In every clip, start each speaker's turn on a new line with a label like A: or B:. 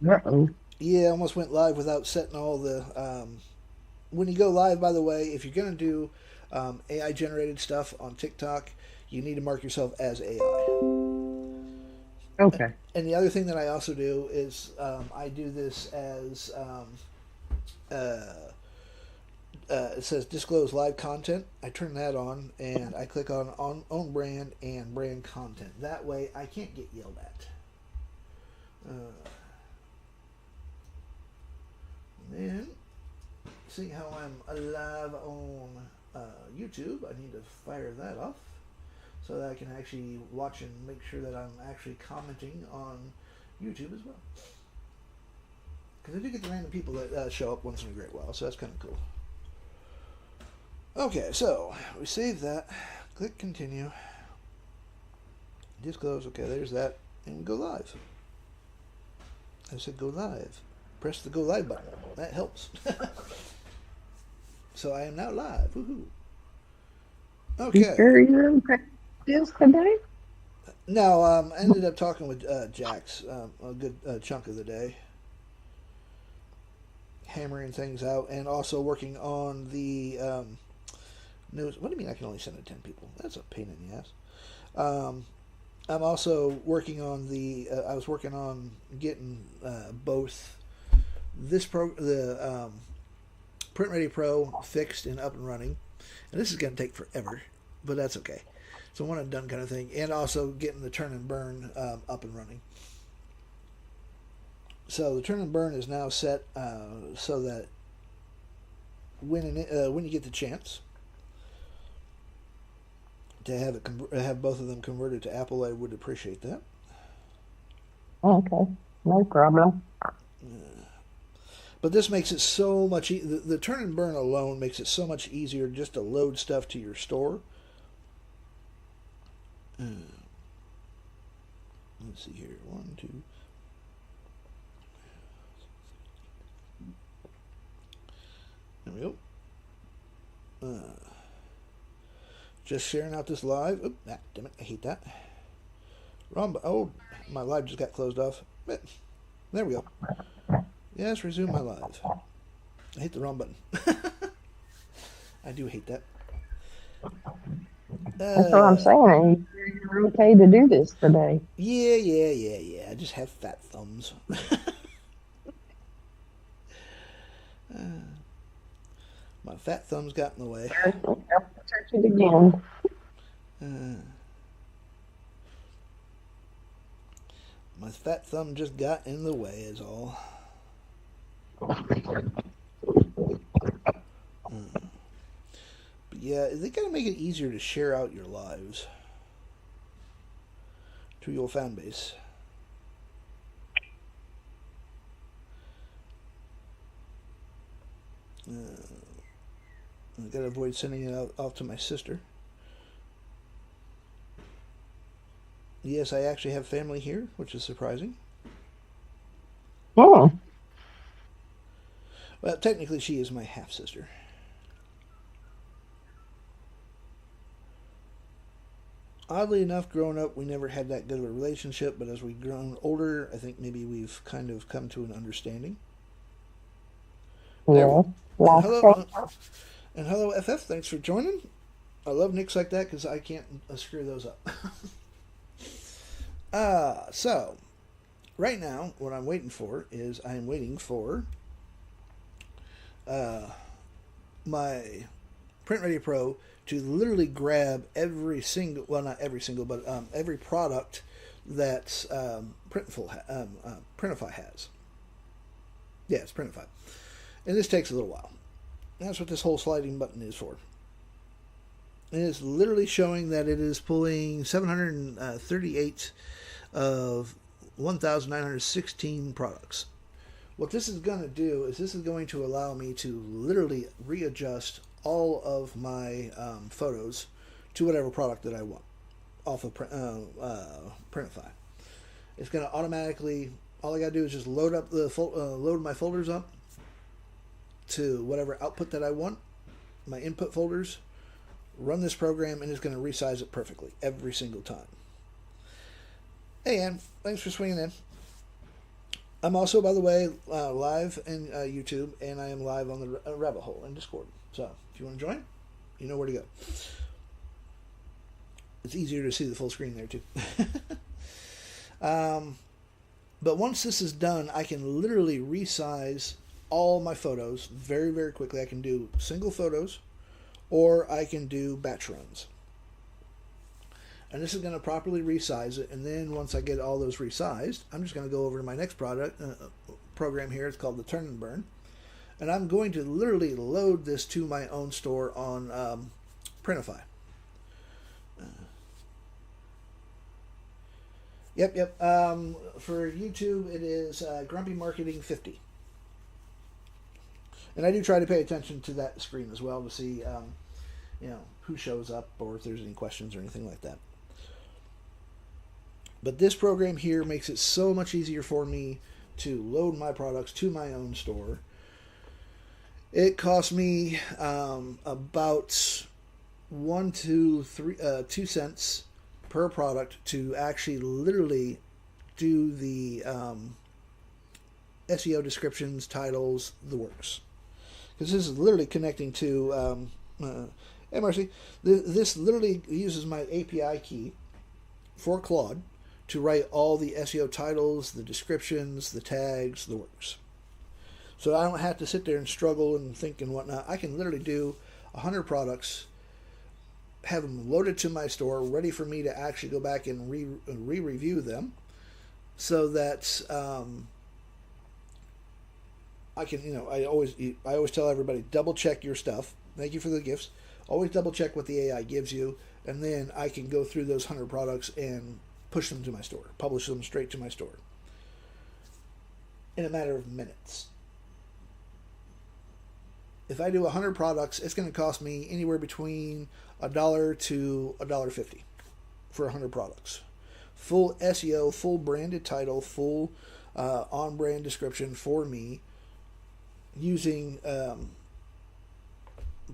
A: Uh-oh.
B: Yeah, I almost went live without setting all the. When you go live, by the way, if you're going to do AI generated stuff on TikTok, you need to mark yourself as AI.
A: Okay.
B: And the other thing that I also do is I do this as uh, it says disclose live content. I turn that on and I click on own brand and brand content. That way I can't get yelled at. Uh, then, seeing how I'm live on uh, YouTube, I need to fire that off so that I can actually watch and make sure that I'm actually commenting on YouTube as well. Because I do get the random people that show up once in a great while, so that's kind of cool. Okay, so we save that, click continue, disclose. Okay, there's that, and we go live. I said go live. Press the go live button. That helps. So I am now live. Woohoo!
A: You
B: Okay.
A: sure you're in practice today?
B: No, I ended up talking with Jax a good chunk of the day, hammering things out, and also working on the news. What do you mean I can only send it to 10 people? That's a pain in the ass. Um, I'm also working on the. I was working on getting both the Print Ready Pro fixed and up and running, and this is going to take forever, but that's okay. It's a one and done kind of thing, and also getting the turn and burn up and running. So the turn and burn is now set so that when you get the chance to have both of them converted to Apple, I would appreciate that.
A: Okay, no problem.
B: But this makes it so much. The turn and burn alone makes it so much easier just to load stuff to your store. Let's see here. One, two. There we go. Just sharing out this live. Oop, damn it! I hate that. Wrong. Oh, my live just got closed off. There we go. Yes, resume my live. I hit the wrong button. I do hate that.
A: That's what I'm
B: Uh,
A: saying. Are you sure you're okay to do this today?
B: yeah. I just have fat thumbs. My fat thumbs got in the way.
A: Touch it again.
B: Uh, my fat thumb just got in the way, is all. But yeah, they gotta make it easier to share out your lives to your fan base. I gotta avoid sending it out off to my sister. Yes, I actually have family here, which is surprising.
A: Oh,
B: Well, technically, she is my half sister. Oddly enough, growing up, we never had that good of a relationship, but as we've grown older, I think maybe we've kind of come to an understanding. There we
A: yeah.
B: go. And
A: Life
B: hello,
A: change.
B: and hello, FF. Thanks for joining. I love nicks like that because I can't screw those up. So right now, what I'm waiting for is I'm waiting for uh, my Print Ready Pro to literally grab every single, well, not every single, but every product that Printify has. Yeah, it's Printify. And this takes a little while. That's what this whole sliding button is for. It is literally showing that it is pulling 738 of 1,916 products. What this is going to do is this is going to allow me to literally readjust all of my photos to whatever product that I want off of Printify. It's going to automatically. All I got to do is just load my folders up to whatever output that I want, my input folders, run this program, and it's going to resize it perfectly every single time. Hey, Ann, thanks for swinging in. I'm also, by the way, live in YouTube, and I am live on the Rabbit Hole in Discord. So if you want to join, you know where to go. It's easier to see the full screen there too. But once this is done, I can literally resize all my photos very, very quickly. I can do single photos, or I can do batch runs. And this is going to properly resize it. And then once I get all those resized, I'm just going to go over to my next program here. It's called the Turn and Burn. And I'm going to literally load this to my own store on Printify. Yep. For YouTube, it is Grumpy Marketing 50. And I do try to pay attention to that screen as well to see, who shows up or if there's any questions or anything like that. But this program here makes it so much easier for me to load my products to my own store. It cost me about 1 to 2 cents per product to actually literally do the SEO descriptions, titles, the works. Because this is literally connecting to MRC. This literally uses my API key for Claude to write all the SEO titles, the descriptions, the tags, the works. So I don't have to sit there and struggle and think and whatnot. I can literally do 100 products, have them loaded to my store, ready for me to actually go back and re-review them, so that I can, I always tell everybody, double check your stuff. Thank you for the gifts. Always double check what the AI gives you, and then I can go through those 100 products and push them to my store, publish them straight to my store in a matter of minutes. If I do 100 products, it's going to cost me anywhere between $1 to $1.50 for 100 products. Full SEO, full branded title, full on-brand description for me, using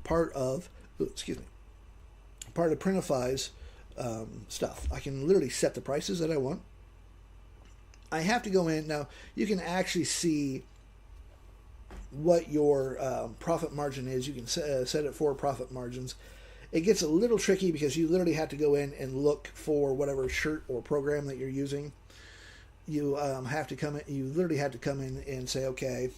B: part of Printify's stuff. I can literally set the prices that I want. I have to go in now. You can actually see what your profit margin is. You can set it for profit margins. It gets a little tricky because you literally have to go in and look for whatever shirt or program that you're using. You have to come in. You literally have to come in and say, okay,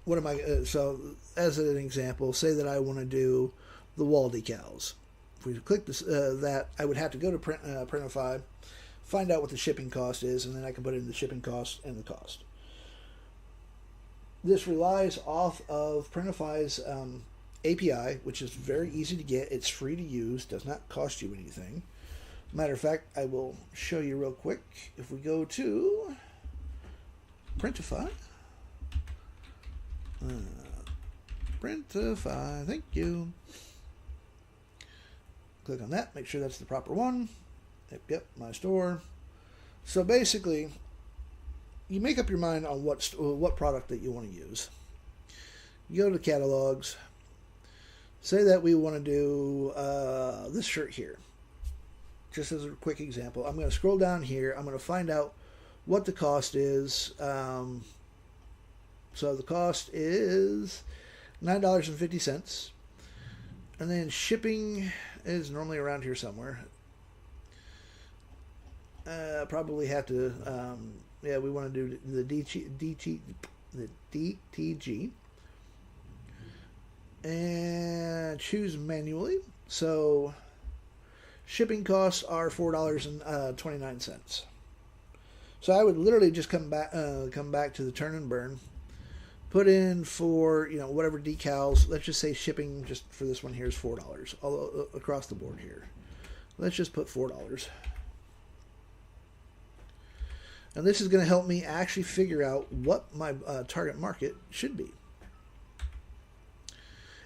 B: what am I? So, as an example, say that I want to do the wall decals. If we click this, that, I would have to go to Printify, find out what the shipping cost is, and then I can put in the shipping cost and the cost. This relies off of Printify's API, which is very easy to get. It's free to use, does not cost you anything. Matter of fact, I will show you real quick. If we go to Printify, Printify, thank you. Click on that, make sure that's the proper one. Yep, my store. So basically, you make up your mind on what product that you want to use. You go to catalogs. Say that we want to do this shirt here. Just as a quick example, I'm going to scroll down here. I'm going to find out what the cost is. So the cost is $9.50. And then shipping is normally around here somewhere. Probably have to, we want to do the DTG. And choose manually. So shipping costs are $4.29. So I would literally just come back to the Turn and Burn, put in for whatever decals. Let's just say shipping just for this one here is $4 all across the board here. Let's just put $4. And this is going to help me actually figure out what my target market should be.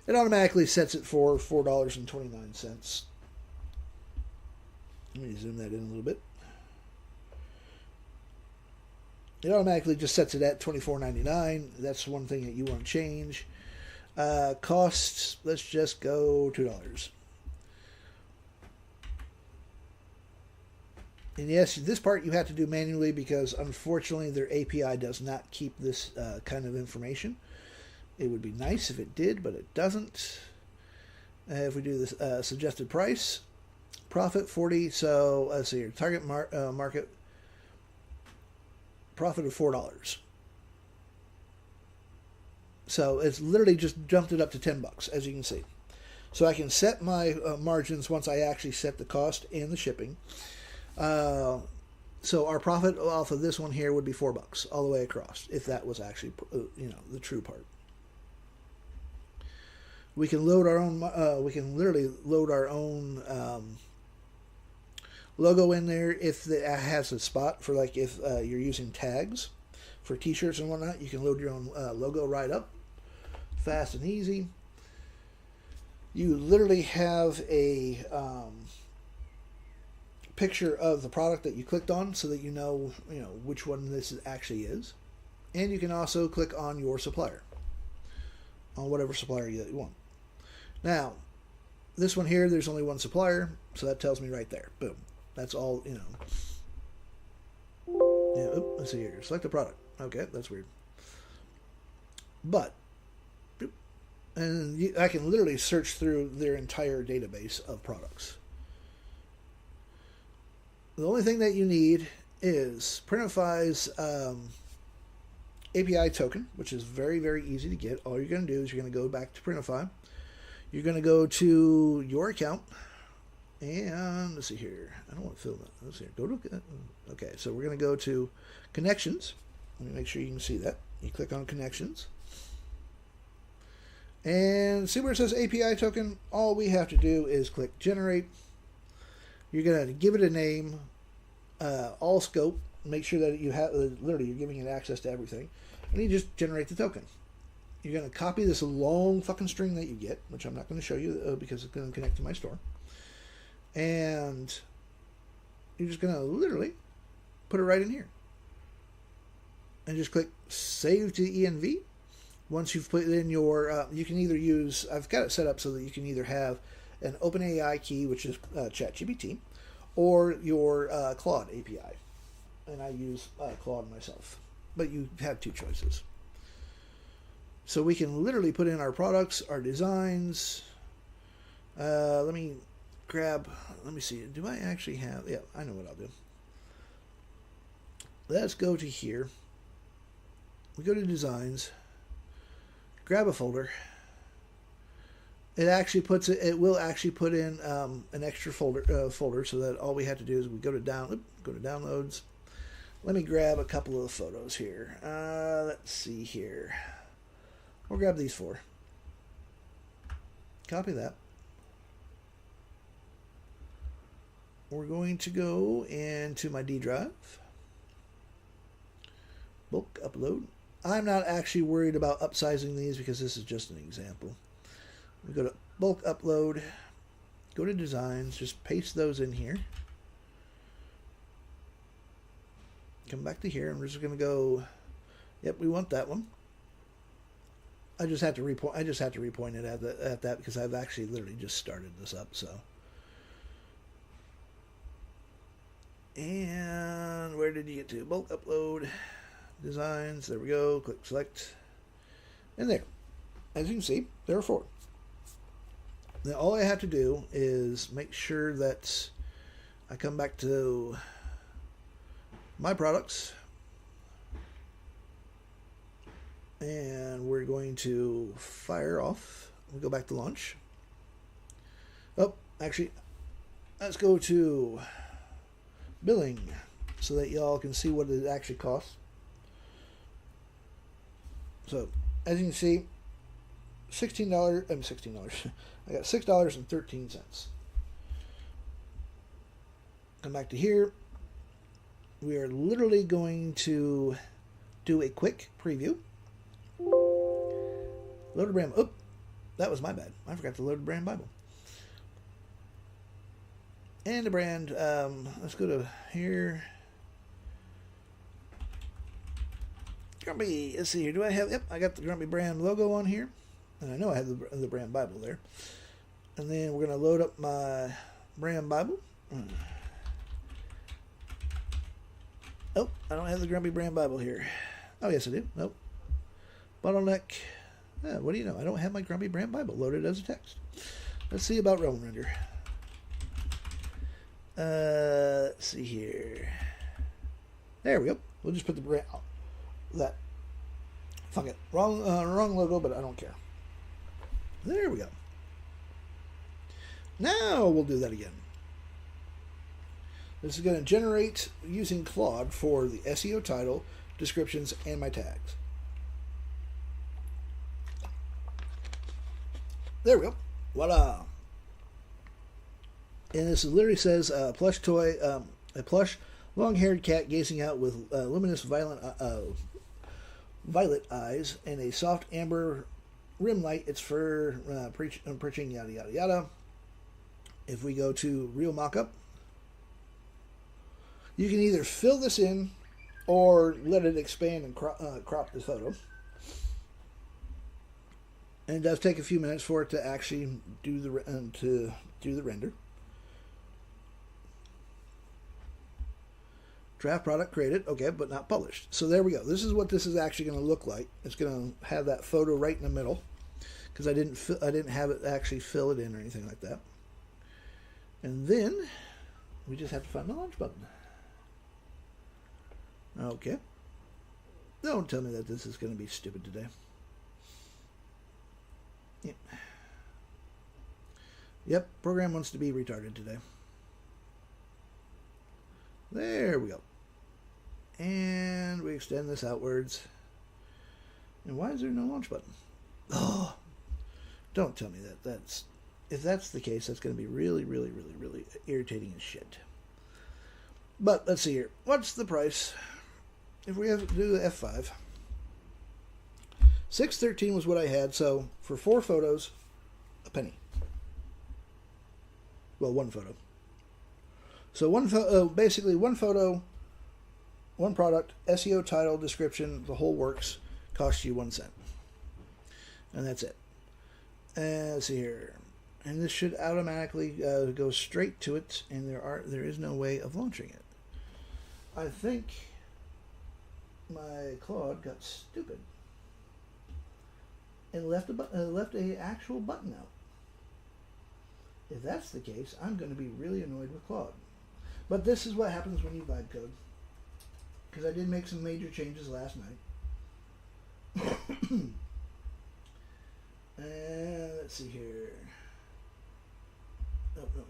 B: It automatically sets it for $4.29. Let me zoom that in a little bit. It automatically just sets it at $24.99. That's one thing that you want to change. Costs, let's just go $2. And yes, this part you have to do manually because unfortunately their API does not keep this kind of information. It would be nice if it did, but it doesn't. If we do this suggested price, profit 40. So let's see here, target market profit of $4. So it's literally just jumped it up to $10, as you can see. So I can set my margins once I actually set the cost and the shipping. So our profit off of this one here would be $4 all the way across, if that was actually the true part. We can load our own. We can literally load our own logo in there if it has a spot for, like, if you're using tags for T-shirts and whatnot. You can load your own logo right up, fast and easy. You literally have a picture of the product that you clicked on, so that you know which one this actually is, and you can also click on your supplier, on whatever supplier that you want. Now, this one here, there's only one supplier, so that tells me right there. Boom. That's all. Yeah. Let's see here. Select a product. Okay, that's weird. But, and I can literally search through their entire database of products. The only thing that you need is Printify's API token, which is very, very easy to get. All you're going to do is you're going to go back to Printify. You're going to go to your account. And let's see here. I don't want to fill that. Let's see here. Go to. Okay, so we're going to go to Connections. Let me make sure you can see that. You click on Connections. And see where it says API token? All we have to do is click Generate. You're going to give it a name, all scope. Make sure that you have, literally, you're giving it access to everything. And you just generate the token. You're going to copy this long fucking string that you get, which I'm not going to show you because it's going to connect to my store. And you're just going to literally put it right in here. And just click Save to ENV. Once you've put it in your, you can either use, I've got it set up so that you can either have an OpenAI key, which is ChatGPT, or your Claude API. And I use Claude myself. But you have two choices. So we can literally put in our products, our designs. Let me see. Do I actually have, yeah, I know what I'll do. Let's go to here. We go to designs. Grab a folder. It actually puts it. It will actually put in an extra folder, so that all we have to do is we go to downloads. Let me grab a couple of photos here. Let's see here. We'll grab these four. Copy that. We're going to go into my D drive. Bulk upload. I'm not actually worried about upsizing these because this is just an example. We go to bulk upload, go to designs, just paste those in here. Come back to here, and we're just going to go, yep, we want that one. I just have to repoint it at that because I've actually literally just started this up, so. And where did you get to? Bulk upload, designs, there we go, click select, and there. As you can see, there are four. Now all I have to do is make sure that I come back to my products, and we're going to fire off. We go back to launch. Oh, actually, let's go to billing so that y'all can see what it actually costs. So, as you can see, $16. I got $6.13. Come back to here. We are literally going to do a quick preview. Load a brand. Oh, that was my bad. I forgot to load the brand Bible. And the brand. Let's go to here. Grumpy. Let's see here. Do I have? Yep, I got the Grumpy brand logo on here, and I know I have the brand Bible there. And then we're gonna load up my brand Bible. Oh, I don't have the Grumpy Brand Bible here. Oh, yes, I do. Nope. Bottleneck. What do you know? I don't have my Grumpy Brand Bible loaded as a text. Let's see about Realm Render. Let's see here. There we go. We'll just put the brand. That. Fuck it. Wrong logo, but I don't care. There we go. Now we'll do that again. This is going to generate using Claude for the SEO title, descriptions, and my tags. There we go. Voila. And this literally says a plush toy, a plush long-haired cat gazing out with luminous violet eyes and a soft amber rim light. Its fur perching, yada yada yada. If we go to real mockup, you can either fill this in or let it expand and crop the photo. And it does take a few minutes for it to actually do the render. Draft product created, okay, but not published. So there we go. This is what this is actually going to look like. It's going to have that photo right in the middle because I didn't have it actually fill it in or anything like that. And then we just have to find the launch button. Okay. Don't tell me that this is going to be stupid today. Yep, program wants to be retarded today. There we go. And we extend this outwards. And why is there no launch button? Oh, don't tell me that. If that's the case, that's going to be really, really, really, really irritating as shit. But let's see here. What's the price? If we have to do the F5. $6.13 was what I had, so for 4 photos, a penny. Well, 1 photo. So basically one photo, one product, SEO title, description, the whole works, costs you 1 cent. And that's it. And let's see here. And this should automatically go straight to it, and there is no way of launching it. I think my Claude got stupid and left a actual button out. If that's the case, I'm going to be really annoyed with Claude. But this is what happens when you vibe code. Because I did make some major changes last night. And let's see here.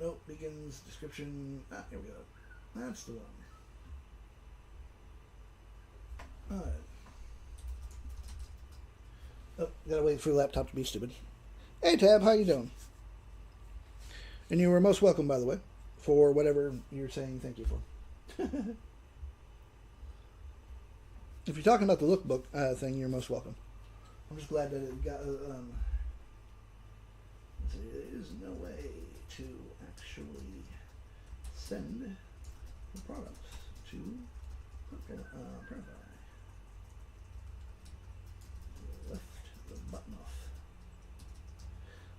B: Nope. Begins description. Here we go. That's the one. Alright. Oh, gotta wait for the laptop to be stupid. Hey Tab, how you doing? And you were most welcome, by the way, for whatever you're saying thank you for. If you're talking about the lookbook thing, you're most welcome. I'm just glad that it got... there is no way to actually send the products to Printify. Lift the button off.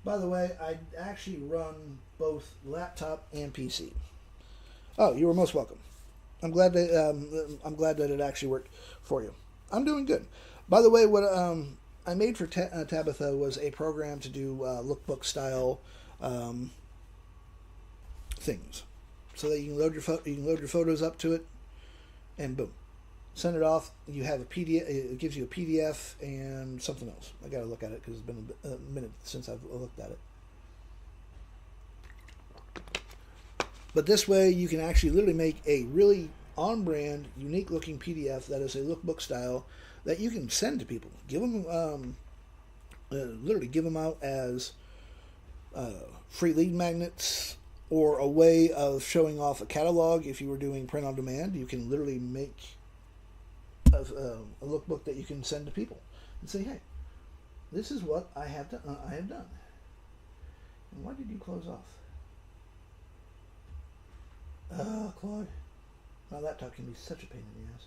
B: By the way, I actually run both laptop and PC. Oh, you were most welcome. I'm glad that it actually worked for you. I'm doing good. By the way, what I made for Tabitha was a program to do lookbook style things, so that you can load your photos up to it, and boom, send it off. You have a PDF. It gives you a PDF and something else. I gotta look at it because it's been a minute since I've looked at it. But this way, you can actually literally make a really on-brand, unique-looking PDF that is a lookbook style that you can send to people. Give them, literally give them out as free lead magnets or a way of showing off a catalog. If you were doing print on demand, you can literally make a lookbook that you can send to people and say, "Hey, this is what I have done." And why did you close off? Claude. My laptop can be such a pain in the ass.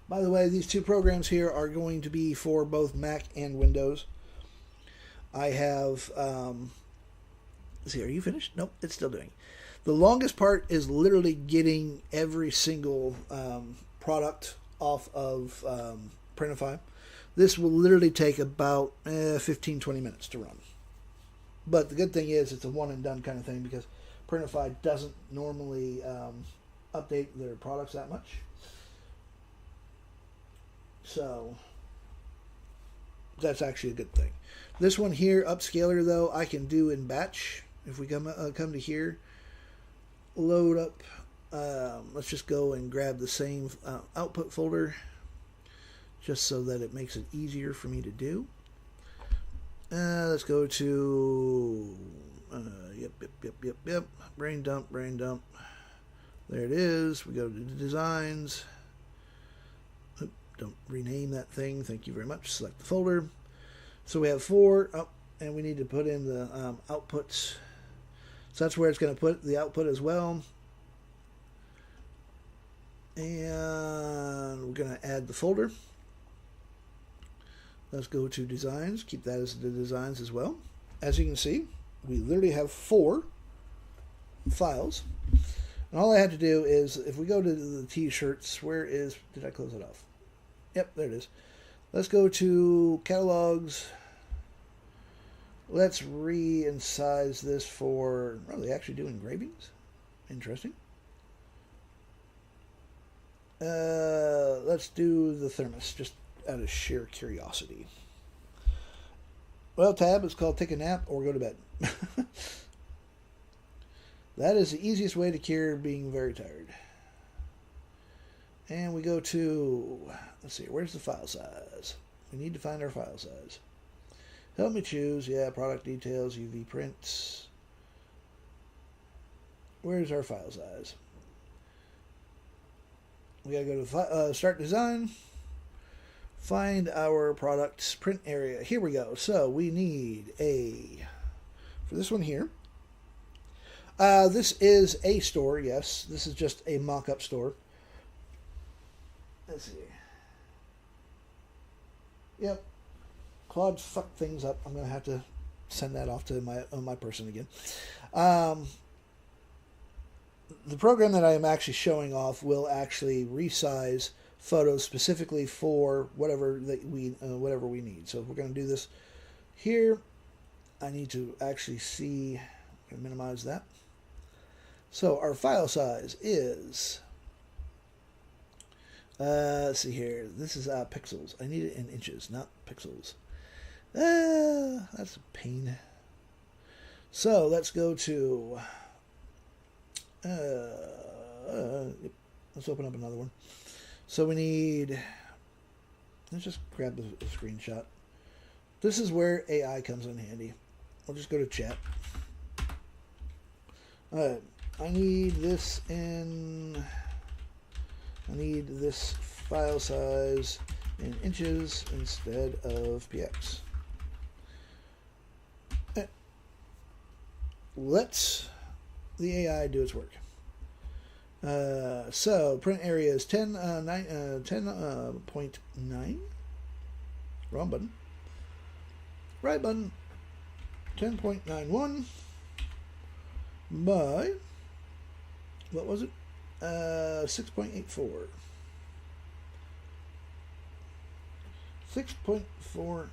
B: By the way, these 2 programs here are going to be for both Mac and Windows. I have... let's see, are you finished? Nope, it's still doing. The longest part is literally getting every single product off of Printify. This will literally take about 15-20 minutes to run. But the good thing is it's a one and done kind of thing because Printify doesn't normally update their products that much. So that's actually a good thing. This one here, upscaler, though, I can do in batch. If we come to here, load up. Let's just go and grab the same output folder, just so that it makes it easier for me to do. Let's go to yep. Brain dump. There it is. We go to designs. Don't rename that thing. Thank you very much. Select the folder. So we have 4. Oh, and we need to put in the outputs. So that's where it's going to put the output as well. And we're going to add the folder. Let's go to designs. Keep that as the designs as well. As you can see, we literally have 4 files. And all I had to do is, if we go to the t-shirts, where is, did I close it off? Yep, there it is. Let's go to catalogs. Let's re-incise this for, oh, they actually do engravings? Interesting. Let's do the thermos, just out of sheer curiosity. Well, tab is called take a nap or go to bed. That is the easiest way to cure being very tired. And we go to, let's see, where's the file size? We need to find our file size. Help me choose, yeah, product details, UV prints. Where's our file size? We gotta go to start design. Find our products print area. Here we go. So we need for this one here. This is a store, yes. This is just a mock-up store. Let's see. Yep. Claude fucked things up. I'm going to have to send that off to my person again. The program that I am actually showing off will actually resize photos specifically for whatever we need. So if we're going to do this here, I need to actually see. I'm going to minimize that. So our file size is, let's see here. This is pixels. I need it in inches, not pixels. That's a pain. So let's go to, let's open up another one. So we need, let's just grab the screenshot. This is where AI comes in handy. We'll just go to chat. Alright, I need this file size in inches instead of px. Let's the AI do its work. So print area is 10.9. Wrong button. Right button. 10.91 by, what was it? 6.84. 6.4